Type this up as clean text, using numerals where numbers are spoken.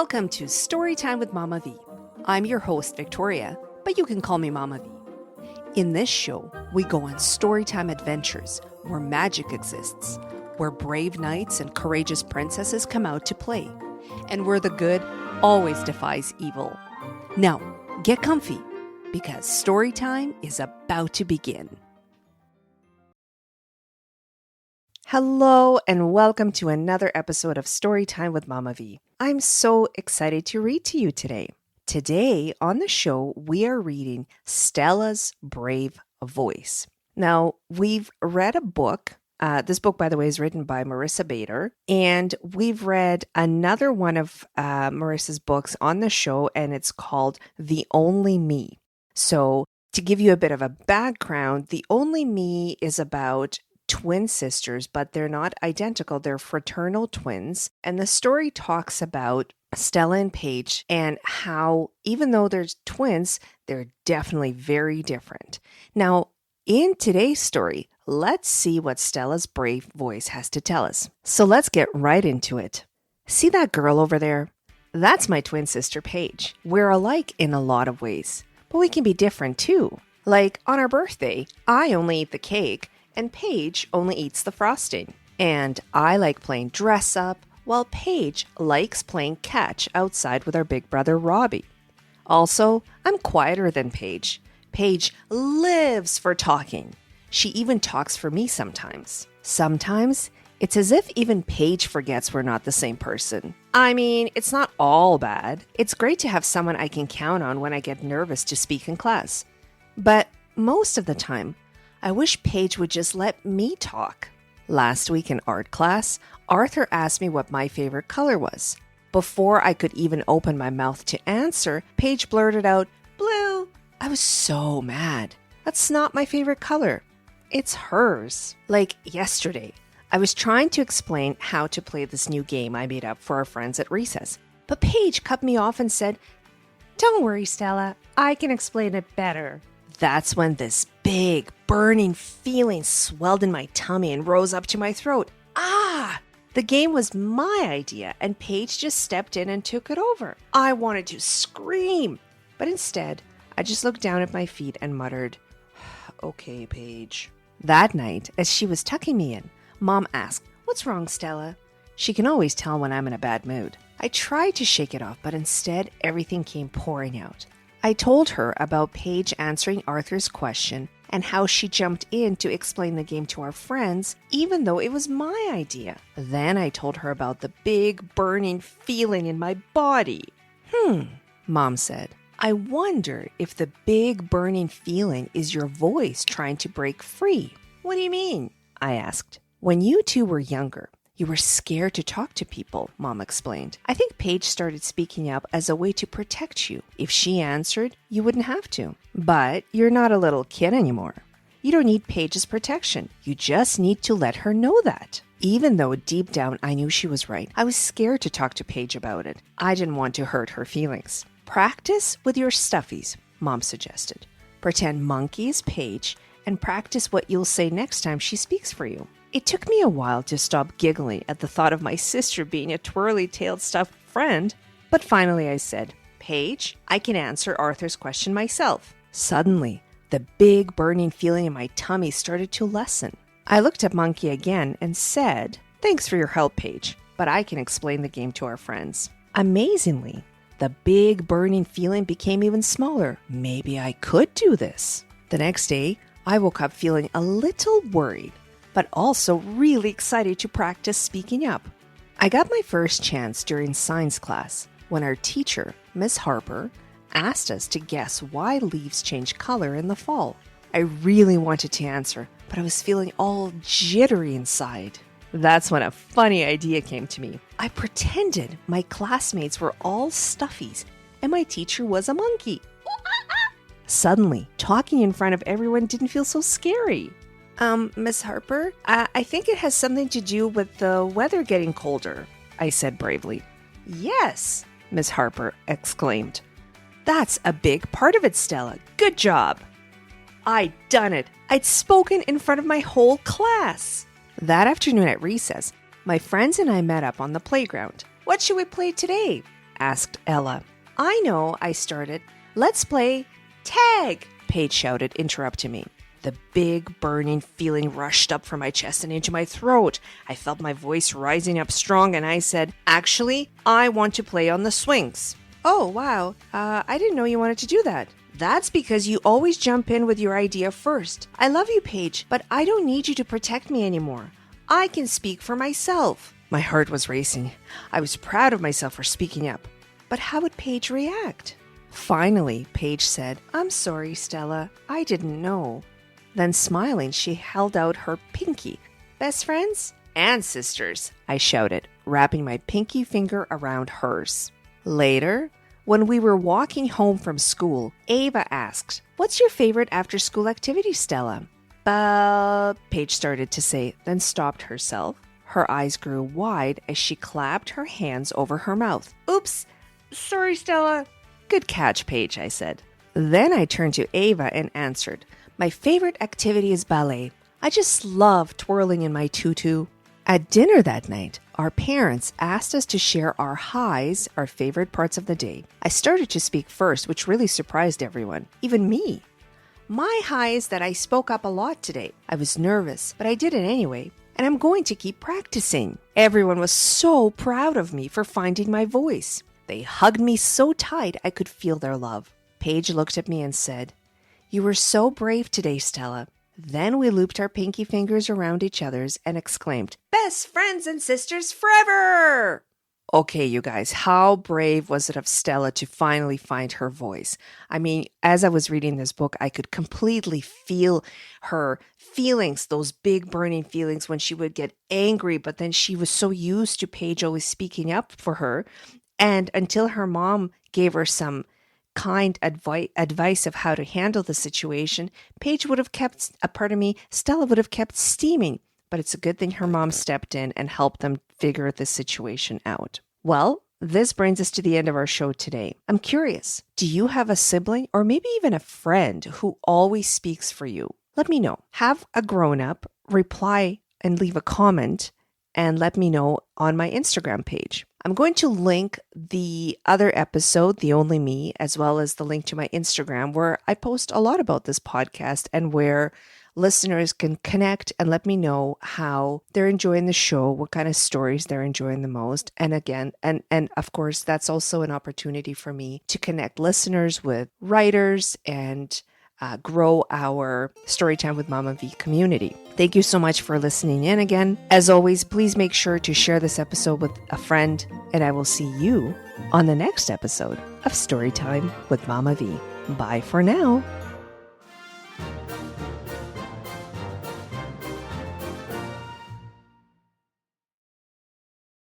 Welcome to Storytime with Mama V. I'm your host, Victoria, but you can call me Mama V. In this show, we go on storytime adventures where magic exists, where brave knights and courageous princesses come out to play, and where the good always defies evil. Now, get comfy, because storytime is about to begin. Hello and welcome to another episode of Storytime with Mama V. I'm so excited to read to you today. Today on the show, we are reading Stella's Brave Voice. Now, we've read a book. This book, by the way, is written by Marissa Bader, and we've read another one of Marissa's books on the show, and it's called The Only Me. So, to give you a bit of a background, The Only Me is about twin sisters, but they're not identical. They're fraternal twins. And the story talks about Stella and Paige and how, even though they're twins, they're definitely very different. Now, in today's story, let's see what Stella's brave voice has to tell us. So let's get right into it. See that girl over there? That's my twin sister, Paige. We're alike in a lot of ways, but we can be different too. Like on our birthday, I only eat the cake, and Paige only eats the frosting. And I like playing dress up, while Paige likes playing catch outside with our big brother Robbie. Also, I'm quieter than Paige. Paige lives for talking. She even talks for me sometimes. Sometimes, it's as if even Paige forgets we're not the same person. I mean, it's not all bad. It's great to have someone I can count on when I get nervous to speak in class. But most of the time, I wish Paige would just let me talk. Last week in art class, Arthur asked me what my favorite color was. Before I could even open my mouth to answer, Paige blurted out, "Blue." I was so mad. That's not my favorite color. It's hers. Like yesterday, I was trying to explain how to play this new game I made up for our friends at recess. But Paige cut me off and said, "Don't worry, Stella. I can explain it better." That's when this big, burning feeling swelled in my tummy and rose up to my throat. The game was my idea, and Paige just stepped in and took it over. I wanted to scream, but instead, I just looked down at my feet and muttered, "Okay, Paige." That night, as she was tucking me in, Mom asked, "What's wrong, Stella?" She can always tell when I'm in a bad mood. I tried to shake it off, but instead, everything came pouring out. I told her about Paige answering Arthur's question and how she jumped in to explain the game to our friends, even though it was my idea. Then I told her about the big burning feeling in my body. Mom said, "I wonder if the big burning feeling is your voice trying to break free." "What do you mean?" I asked. "When you two were younger, you were scared to talk to people," Mom explained. "I think Paige started speaking up as a way to protect you. If she answered, you wouldn't have to. But you're not a little kid anymore. You don't need Paige's protection. You just need to let her know that." Even though deep down I knew she was right, I was scared to talk to Paige about it. I didn't want to hurt her feelings. "Practice with your stuffies," Mom suggested. "Pretend Monkey is Paige and practice what you'll say next time she speaks for you." It took me a while to stop giggling at the thought of my sister being a twirly-tailed stuffed friend, but finally I said, "Paige, I can answer Arthur's question myself." Suddenly, the big burning feeling in my tummy started to lessen. I looked at Monkey again and said, "Thanks for your help, Paige, but I can explain the game to our friends." Amazingly, the big burning feeling became even smaller. Maybe I could do this. The next day, I woke up feeling a little worried, but also really excited to practice speaking up. I got my first chance during science class when our teacher, Miss Harper, asked us to guess why leaves change color in the fall. I really wanted to answer, but I was feeling all jittery inside. That's when a funny idea came to me. I pretended my classmates were all stuffies and my teacher was a monkey. Suddenly, talking in front of everyone didn't feel so scary. Miss Harper, I think it has something to do with the weather getting colder," I said bravely. "Yes," Miss Harper exclaimed. "That's a big part of it, Stella. Good job." I'd done it. I'd spoken in front of my whole class. That afternoon at recess, my friends and I met up on the playground. "What should we play today?" asked Ella. I know, I started. Let's play tag, Paige shouted, interrupting me. The big burning feeling rushed up from my chest and into my throat. I felt my voice rising up strong and I said, actually, I want to play on the swings. Oh, wow. I didn't know you wanted to do that. That's because you always jump in with your idea first. I love you, Paige, but I don't need you to protect me anymore. I can speak for myself. My heart was racing. I was proud of myself for speaking up. But how would Paige react? Finally, Paige said, I'm sorry, Stella. I didn't know. Then smiling, she held out her pinky. Best friends? And sisters, I shouted, wrapping my pinky finger around hers. Later, when we were walking home from school, Ava asked, what's your favorite after-school activity, Stella? Paige started to say, then stopped herself. Her eyes grew wide as she clapped her hands over her mouth. Oops, sorry, Stella. Good catch, Paige, I said. Then I turned to Ava and answered, my favorite activity is ballet. I just love twirling in my tutu. At dinner that night, our parents asked us to share our highs, our favorite parts of the day. I started to speak first, which really surprised everyone, even me. My high is that I spoke up a lot today. I was nervous, but I did it anyway, and I'm going to keep practicing. Everyone was so proud of me for finding my voice. They hugged me so tight I could feel their love. Paige looked at me and said, you were so brave today, Stella. Then we looped our pinky fingers around each other's and exclaimed, best friends and sisters forever! Okay, you guys, how brave was it of Stella to finally find her voice? I mean, as I was reading this book, I could completely feel her feelings, those big burning feelings when she would get angry, but then she was so used to Paige always speaking up for her. And until her mom gave her some kind advice of how to handle the situation, Paige would have kept, Stella would have kept steaming. But it's a good thing her mom stepped in and helped them figure this situation out. Well, this brings us to the end of our show today. I'm curious, do you have a sibling or maybe even a friend who always speaks for you? Let me know. Have a grown-up reply and leave a comment and let me know on my Instagram page. I'm going to link the other episode, The Only Me, as well as the link to my Instagram, where I post a lot about this podcast and where listeners can connect and let me know how they're enjoying the show, what kind of stories they're enjoying the most. And again, and of course, that's also an opportunity for me to connect listeners with writers and grow our Storytime with Mama V community. Thank you so much for listening in again. As always, please make sure to share this episode with a friend, and I will see you on the next episode of Storytime with Mama V. Bye for now.